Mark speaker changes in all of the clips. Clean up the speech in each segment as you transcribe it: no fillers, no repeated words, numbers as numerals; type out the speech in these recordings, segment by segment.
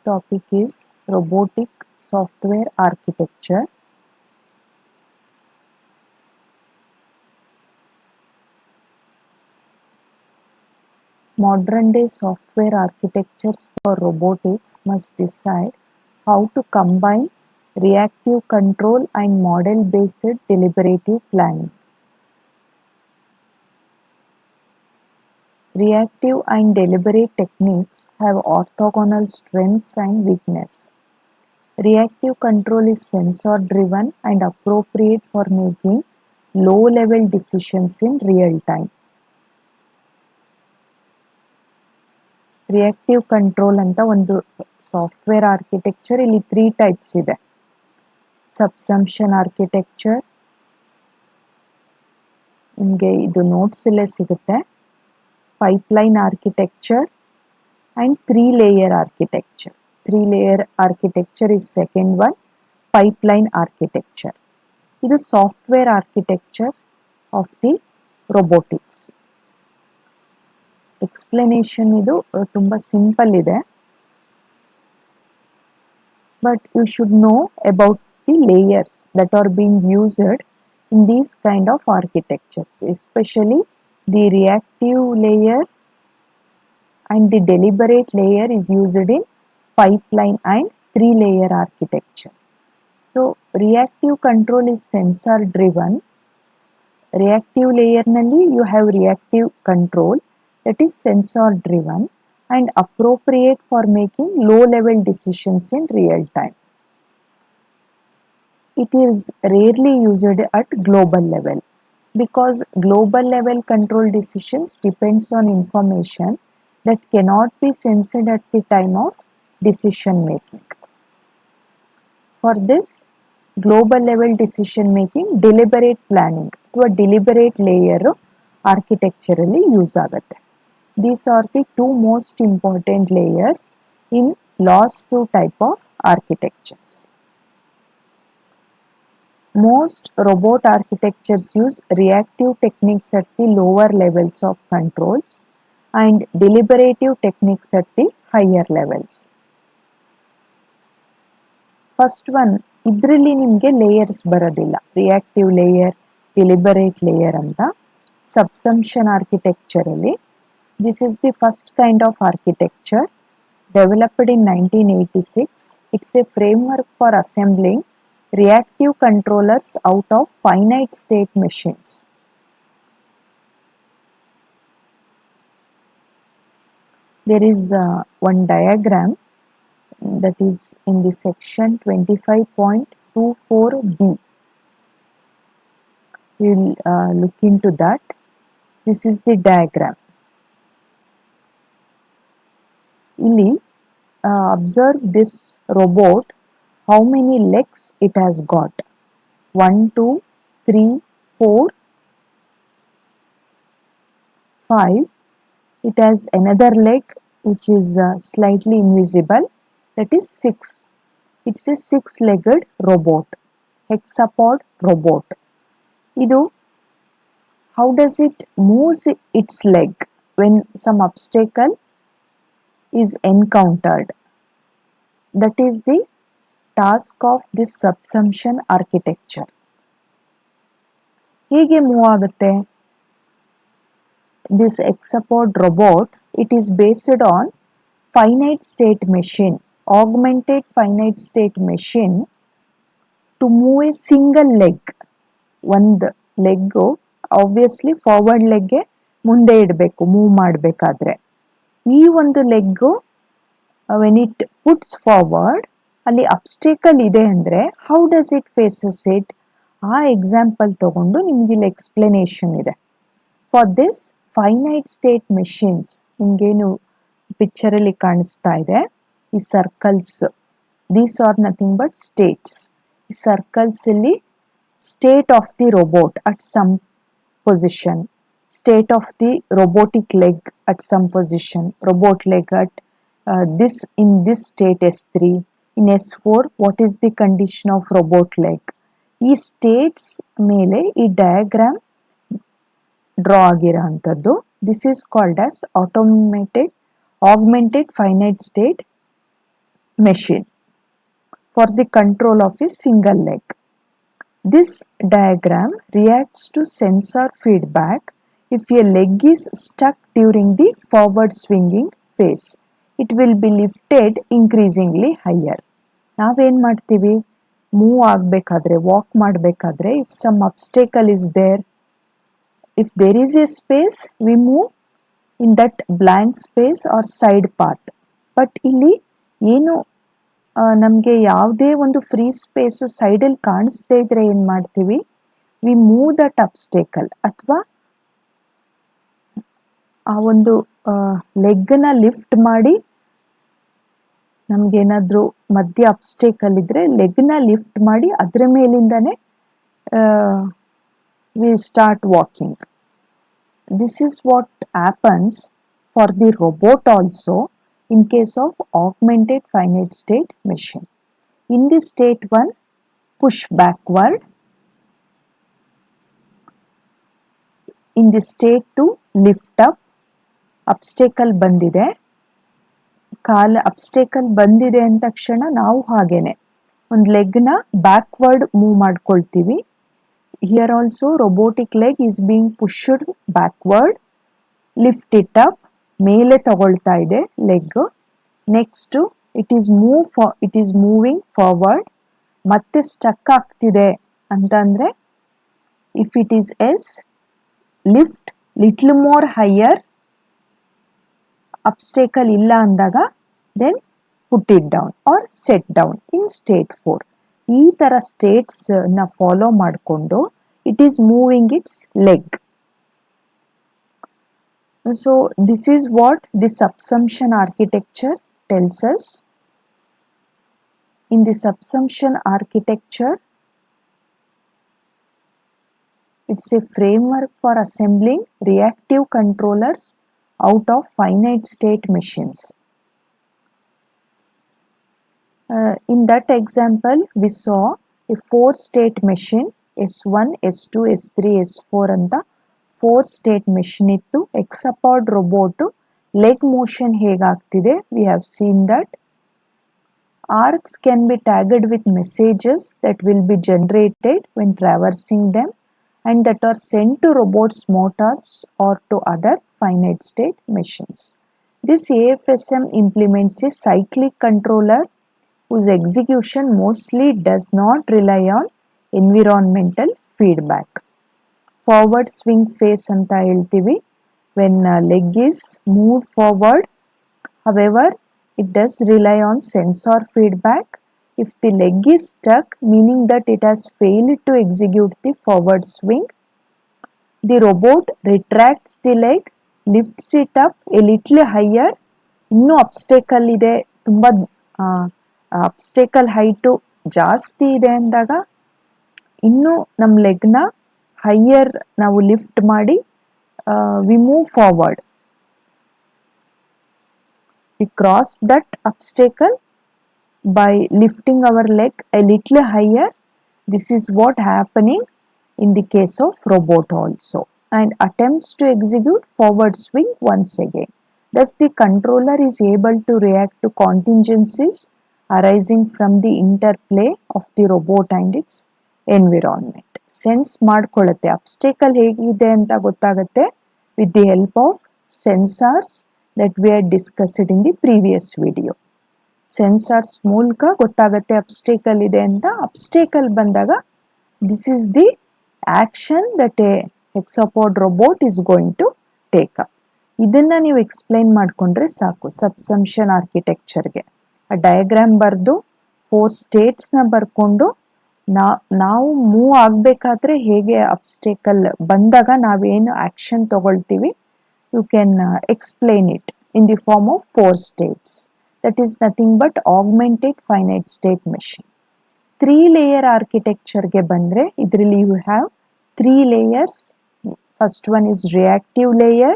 Speaker 1: topic is robotic software architecture. Modern day software architectures for robotics must decide how to combine reactive control and model based deliberative planning. Reactive and deliberate techniques have orthogonal strengths and weaknesses. Reactive control is sensor driven and appropriate for making low level decisions in real time. Reactive control ಅಂತ ಒಂದು software architecture ಇಲ್ಲಿ 3 types ಇದೆ. ಸಬ್ಸಂಪ್ಷನ್ architecture, ನಿಮಗೆ ಇದು notes ಅಲ್ಲೇ ಸಿಗುತ್ತೆ. Pipeline architecture and 3 layer architecture. 3 layer architecture is second one. Pipeline architecture ಇದು software architecture of the robotics. Explanation ಇದು ತುಂಬ ಸಿಂಪಲ್ ಇದೆ, but you should know about the layers that are being used in these kind of architectures, especially the reactive layer and the deliberate layer is used in pipeline and 3 layer architecture. So reactive control is sensor driven. Reactive layer nalli you have reactive control that is sensor driven and appropriate for making low level decisions in real time. It is rarely used at global level because global level control decisions depends on information that cannot be sensed at the time of decision making. For this global level decision making deliberate planning ಅಥವಾ deliberate layer architecture ಅಲ್ಲಿ use ಆಗುತ್ತೆ. These are the two most important layers in last two type of architectures. Most robot architectures use reactive techniques at the lower levels of controls and deliberative techniques at the higher levels. First one, ಇದರಲ್ಲಿ ನಿಮಗೆ layers ಬರೋದಿಲ್ಲ. Reactive layer, ಡಿಲಿಬರೇಟ್ layer ಅಂತ. ಸಬ್ಸಂಪ್ಷನ್ ಆರ್ಕಿಟೆಕ್ಚರಲ್ಲಿ this is the first kind of architecture developed in 1986. It's a framework for assembling reactive controllers out of finite state machines. There is one diagram that is in the section 25.24b. We will look into that. This is the diagram. ಇಲ್ಲಿ observe this robot, how many legs it has got. 1, 2, 3, 4, 5. It has another leg which is slightly invisible, that is 6. It's a 6-legged robot, hexapod robot. Idu, how does it move its leg when some obstacle is encountered? That is the task of this subsumption architecture. ಹೇಗೆ move ಆಗುತ್ತೆ? This hexapod robot, it is based on finite state machine, augmented finite state machine to move a single leg. ಒಂದು leg obviously forward ಲೆಗ್ಗೆ ಮುಂದೆ ಇಡಬೇಕು move ಮಾಡಬೇಕಾದ್ರೆ. ಈ ಒಂದು leg when it puts forward ಅಲ್ಲಿ obstacle ಇದೆ ಅಂದರೆ how does it faces it? ಆ ಎಕ್ಸಾಂಪಲ್ ತಗೊಂಡು ನಿಮಗಿಲ್ಲಿ ಎಕ್ಸ್ಪ್ಲನೇಷನ್ ಇದೆ. For this finite state machines, ನಿಮಗೇನು ಪಿಕ್ಚರಲ್ಲಿ ಕಾಣಿಸ್ತಾ ಇದೆ ಈ circles, these are nothing but states. ಈ ಸರ್ಕಲ್ಸ್ ಇಲ್ಲಿ state of the robot at some position, state of the robotic leg at some position, robot leg at this in this state S3, in S4 what is the condition of robot leg. ಈ states ಮೇಲೆ ಈ diagram draw ಆಗಿರೋಂಥದ್ದು. This is called as augmented finite state machine for the control of a single leg. This diagram reacts to sensor feedback if a leg is stuck during the forward swinging phase. It will be lifted increasingly higher. ನಾವೇನು ಮಾಡ್ತೀವಿ, move ಆಗಬೇಕಾದ್ರೆ, walk ಮಾಡಬೇಕಾದ್ರೆ, if some obstacle is there, if there is a space we move in that blank space or side path. But ಇಲ್ಲಿ ಏನು ನಮಗೆ ಯಾವುದೇ ಒಂದು free space ಸೈಡಲ್ಲಿ ಕಾಣಿಸ್ದೇ ಇದ್ರೆ ಏನು ಮಾಡ್ತೀವಿ, ವಿ ಮೂವ್ ದಟ್ ಅಬ್ಸ್ಟೇಕಲ್ ಅಥವಾ ಆ ಒಂದು ಲೆಗ್ನ ಲಿಫ್ಟ್ ಮಾಡಿ, ನಮಗೇನಾದರೂ ಮಧ್ಯ ಅಬ್ಸ್ಟೇಕಲ್ ಇದ್ದರೆ ಲೆಗ್ನ ಲಿಫ್ಟ್ ಮಾಡಿ ಅದರ ಮೇಲಿಂದನೇ we start walking. This is what happens for the robot also in case of augmented finite state machine. In the state 1, push backward. In the state 2, lift up. Obstacle ಬಂದಿದೆ, ಅಬ್ಸ್ಟೇಕಲ್ ಬಂದಿದೆ ಅಂದ ತಕ್ಷಣ ನಾವು ಹಾಗೇನೆ ಒಂದು ಲೆಗ್ನ ಬ್ಯಾಕ್ವರ್ಡ್ ಮೂವ್ ಮಾಡ್ಕೊಳ್ತೀವಿ. Here also robotic leg is being pushed backward, lift it up, ಮೇಲೆ ತಗೊಳ್ತಾ ಇದೆ leg. Next it is moving forward, ಮತ್ತೆ ಸ್ಟಕ್ ಆಗ್ತಿದೆ ಅಂತಂದರೆ if it is S, lift little more higher, obstacle ಇಲ್ಲ ಅಂದಾಗ then put it down or set down in state 4. ಈ ಥರ ಸ್ಟೇಟ್ಸ್ನ ಫಾಲೋ ಮಾಡಿಕೊಂಡು it is moving its leg. So this is what the subsumption architecture tells us. In the subsumption architecture, it's a framework for assembling reactive controllers out of finite state machines. In that example, we saw a 4-state machine, S1, S2, S3, S4 ಅಂತ 4-state machine ಇತ್ತು. Hexapod robot leg motion ಹೇಗಾಗ್ತಿದೆ, we have seen that. Arcs can be tagged with messages that will be generated when traversing them and that are sent to robots' motors or to other finite state machines. This AFSM implements a cyclic controller whose execution mostly does not rely on environmental feedback. Forward swing phase anta heltivi when leg is moved forward. However, it does rely on sensor feedback. If the leg is stuck, meaning that it has failed to execute the forward swing, the robot retracts the leg, lifts it up a little higher. ಇನ್ನೂ ಅಬ್ಸ್ಟೇಕಲ್ ಇದೆ, ತುಂಬ ಅಬ್ಸ್ಟೇಕಲ್ height ಜಾಸ್ತಿ ಇದೆ ಅಂದಾಗ ಇನ್ನೂ ನಮ್ಮ ಲೆಗ್ನ higher ನಾವು ಲಿಫ್ಟ್ ಮಾಡಿ we move forward. We cross that obstacle by lifting our leg a little higher. This is what happening in the case of robot also, and attempts to execute forward swing once again. Thus the controller is able to react to contingencies arising from the interplay of the robot and its environment. Sense ಮಾಡ್ಕೊಳ್ಳುತ್ತೆ, obstacle ಹೇಗಿದೆ ಅಂತ ಗೊತ್ತಾಗುತ್ತೆ with the help of sensors that we had discussed in the previous video. Sensors ಮೂಲಕ ಗೊತ್ತಾಗುತ್ತೆ obstacle ಇದೆ ಅಂತ. Obstacle ಬಂದಾಗ this is the action that a hexapod robot is going to take up. ಇದನ್ನು ನೀವು ಎಕ್ಸ್ಪ್ಲೈನ್ ಮಾಡಿಕೊಂಡ್ರೆ ಸಾಕು ಸಬ್ಸಂಪ್ಷನ್ ಆರ್ಕಿಟೆಕ್ಚರ್ಗೆ. ಆ ಡಯಾಗ್ರಾಮ್ ಬರೆದು 4 ಸ್ಟೇಟ್ಸ್ನ ಬರ್ಕೊಂಡು ನಾವು ಮೂವ್ ಆಗಬೇಕಾದ್ರೆ ಹೇಗೆ ಅಬ್ಸ್ಟೇಕಲ್ ಬಂದಾಗ ನಾವೇನು ಆ್ಯಕ್ಷನ್ ತಗೊಳ್ತೀವಿ, you can explain it in the form of 4 states. That is nothing but augmented finite state machine. 3-layer architecture ge bandre idರಲ್ಲಿ you have 3 layers. First one is reactive layer,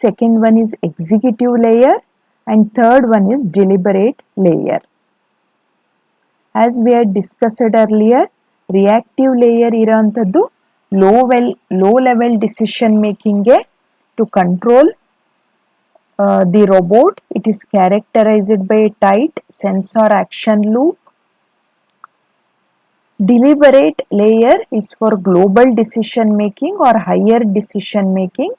Speaker 1: second one is executive layer, and third one is deliberate layer. As we had discussed earlier, reactive layer irantaddu low level decision making ge to control The robot, it is characterized by a tight sensor action loop. Deliberate layer is for global decision making or higher decision making,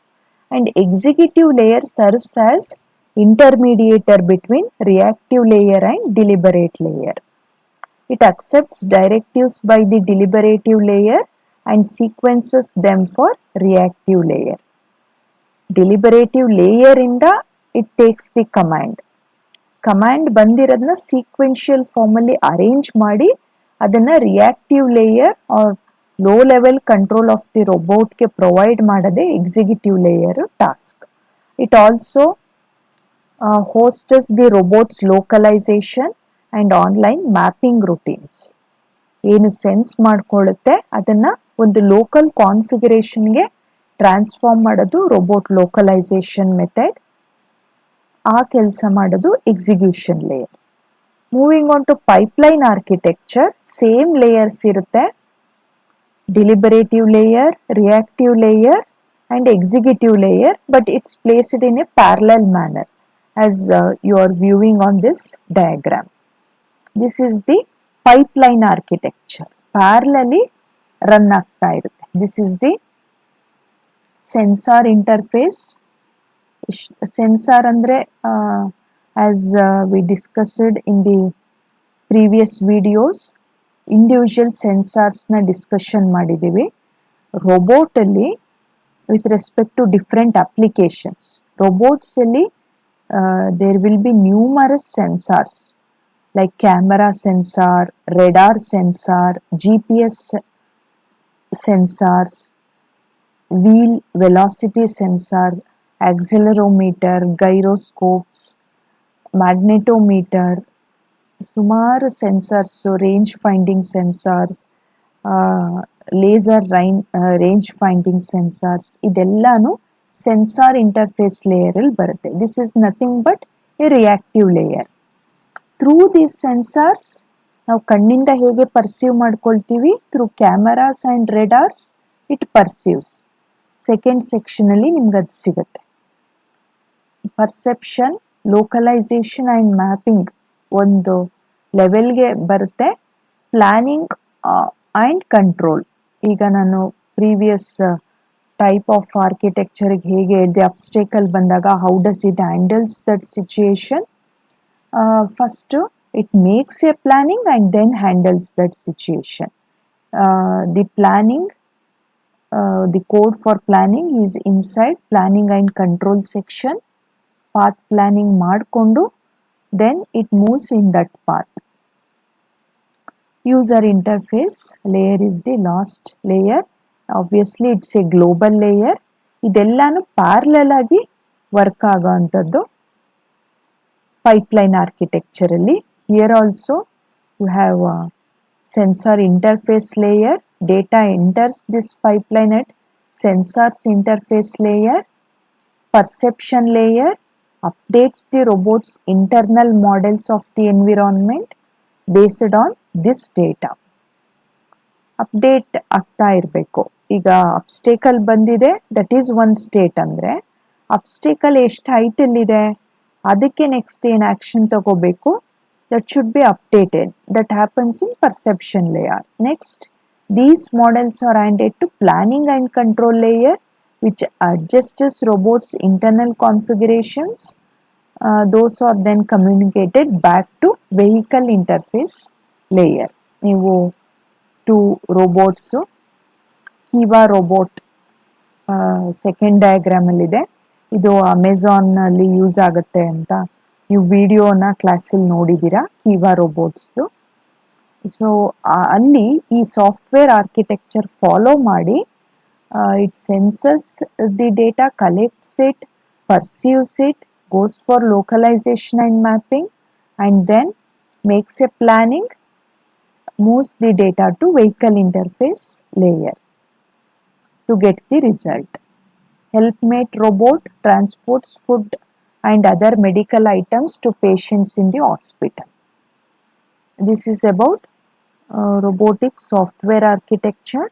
Speaker 1: and executive layer serves as intermediator between reactive layer and deliberate layer. It accepts directives by the deliberative layer and sequences them for reactive layer. Deliberative layer ಇಂದ it takes the command. Command ಬಂದಿರೋದನ್ನ sequential formally arrange ಮಾಡಿ ಅದನ್ನು reactive layer or low level control of the ರೋಬೋಟ್ಗೆ provide ಮಾಡೋದೇ executive layer task. It also hosts the robot's localisation and online mapping routines. ಏನು sense ಮಾಡ್ಕೊಳ್ಳುತ್ತೆ ಅದನ್ನು ಒಂದು local ಕಾನ್ಫಿಗರೇಷನ್ಗೆ ಟ್ರಾನ್ಸ್ಫಾರ್ಮ್ ಮಾಡೋದು ರೋಬೋಟ್ ಲೋಕಲೈಸೇಷನ್ ಮೆಥಡ್. ಆ ಕೆಲಸ ಮಾಡೋದು execution layer. Moving on to pipeline architecture, same layers ಇರುತ್ತೆ. Deliberative layer, reactive layer and executive layer, but it's placed in a parallel manner as you are viewing on this diagram. This is the pipeline architecture. Parallelly run ಆಗ್ತಾ ಇರುತ್ತೆ. This is the sensor interface. Sensor ಅಂದ್ರೆ as we discussed in the previous videos, individual sensors ನ discussion ಮಾಡಿದ್ದೀವಿ. Robot ಅಲ್ಲಿ with respect to different applications. Robots ಅಲ್ಲಿ there will be numerous sensors like camera sensor, radar sensor, GPS sensors, wheel velocity sensor, accelerometer, gyroscopes, magnetometer, ಸುಮಾರು sensors, range finding sensors, laser range finding sensors, ಇದೆಲ್ಲಾನು sensor interface ಲೇಯರಲ್ಲಿ ಬರುತ್ತೆ. This is nothing but a reactive layer. Through these sensors ನಾವು ಕಣ್ಣಿಂದ ಹೇಗೆ perceive ಮಾಡ್ಕೊಳ್ತೀವಿ, through cameras and radars it perceives. Second ಸೆಕ್ಷನಲ್ಲಿ ನಿಮ್ಗೆ ಅದು ಸಿಗುತ್ತೆ. ಪರ್ಸೆಪ್ಷನ್, ಲೋಕಲೈಸೇಷನ್ ಆ್ಯಂಡ್ ಮ್ಯಾಪಿಂಗ್ ಒಂದು ಲೆವೆಲ್ಗೆ ಬರುತ್ತೆ. ಪ್ಲಾನಿಂಗ್ ಆ್ಯಂಡ್ ಕಂಟ್ರೋಲ್, ಈಗ ನಾನು ಪ್ರೀವಿಯಸ್ ಟೈಪ್ ಆಫ್ ಆರ್ಕಿಟೆಕ್ಚರ್ಗೆ ಹೇಗೆ ಹೇಳಿದೆ, ಅಬ್ಸ್ಟೇಕಲ್ ಬಂದಾಗ how does it handles that situation. First it makes a planning and then handles that situation. The planning, the code for planning is inside planning and control section. Path planning ಮಾಡಿಕೊಂಡು then it moves in that path. User interface layer is the last layer. Obviously it's a global layer. ಇದೆಲ್ಲಾನು parallel ಆಗಿ work ಆಗೋ ಅಂಥದ್ದು pipeline architecture ಅಲ್ಲಿ. Here also you have sensor interface layer. Data enters this pipeline at sensors interface layer. Perception layer updates the robot's internal models of the environment based on this data. Update ಆಗ್ತಾ ಇರಬೇಕು. ಈಗ ಅಬ್ಸ್ಟೇಕಲ್ ಬಂದಿದೆ, that is one state. ಅಂದರೆ ಅಬ್ಸ್ಟೇಕಲ್ ಎಷ್ಟು ಹೈಟಲ್ಲಿದೆ, ಅದಕ್ಕೆ next ಏನು action ತಗೋಬೇಕು, that should be updated. That happens in perception layer. Next these models are handed to planning and control layer which adjusts robots' internal configurations. Those are then communicated back to vehicle interface layer. ನೀವು to ರೋಬೋಟ್ಸು, ಕೀವಾ robot second ಡಯಾಗ್ರಾಮಲ್ಲಿದೆ. ಇದು ಅಮೆಝಾನಲ್ಲಿ use ಆಗುತ್ತೆ ಅಂತ ನೀವು ವಿಡಿಯೋನ ಕ್ಲಾಸಲ್ಲಿ ನೋಡಿದ್ದೀರಾ, ಕೀವಾ ರೋಬೋಟ್ಸ್ದು. So ಅಲ್ಲಿ ಈ ಸಾಫ್ಟ್ವೇರ್ ಆರ್ಕಿಟೆಕ್ಚರ್ ಫಾಲೋ ಮಾಡಿ it senses the data, collects it, perceives it, goes for localization and mapping, and then makes a planning, moves the data to vehicle interface layer to get the result. Helpmate robot transports food and other medical items to patients in the hospital. This is about robotic software architecture.